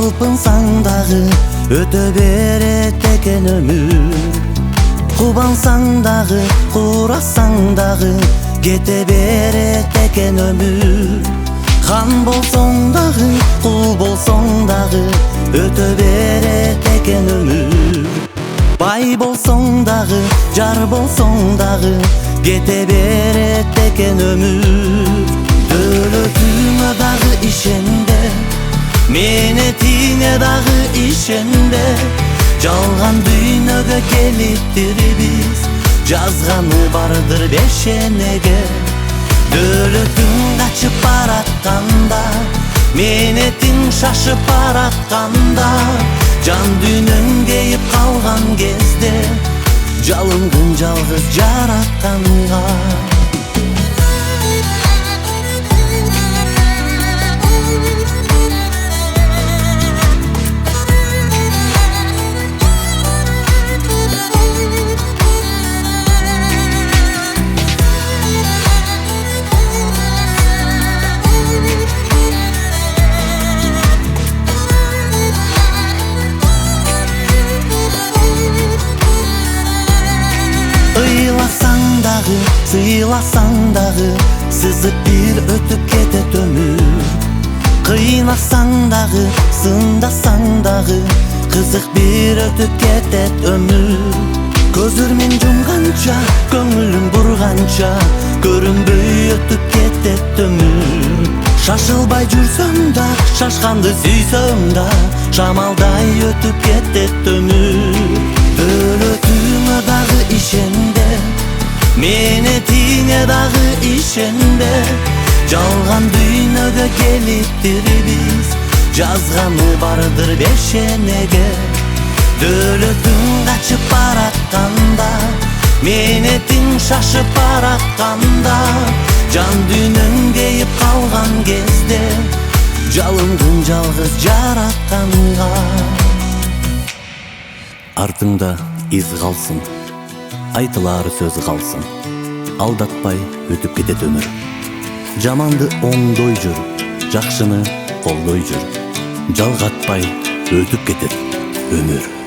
талпынсаң дагы өтө берет экен өмүр. Кубансаң дагы, куурасаң дагы кете берет экен өмүр. Хан болсоң дагы, кул болсоң дагы өтө берет экен өмүр. Бай болсоң дагы, жар болсоң дагы кете берет экен өмүр. Дөлөтүңө дагы ишенде, менетине дагы ишенде. Жалган дүйнөгө келиптир биз, жазганы бардыр бешенеге. Дөлөтүң качып баратканда, менетиң шашып баратканда, жан дүйнөң кейип калган кезде, жалындың жалгыз жаратканга. Ыйласаң дагы, сыйласаң дагы, сызып бир өтүп кетет өмүр. Кыйнасаң дагы, сындасаң дагы, кызык бир өтүп кетет өмүр. Көзүрмөн жумганча, көңүлүм бурганча, көрүнбөй өтүп кетет өмүр. Шашылбай жүрсөм да, шашканды сүйсөм да, шамалдай өтүп кетет өмүр. Дөлөтүңө дагы ишенде, менетине дагы ишенде. Жалган дүйнөгө келиптир биз, жазганы бардыр бешенеге. Дөлөтүң качып баратканда, менетиң шашып баратканда, жан дүйнөң кейип калган кезде, жалындың жалгыз жаратканга. Артыңда из калсын, айтылар сөз калсын, алдатпай өтүп кетет өмүр. Жаманды оңдой жүр, жакшыны колдой жүр, жалгатпай өтүп кетет өмүр.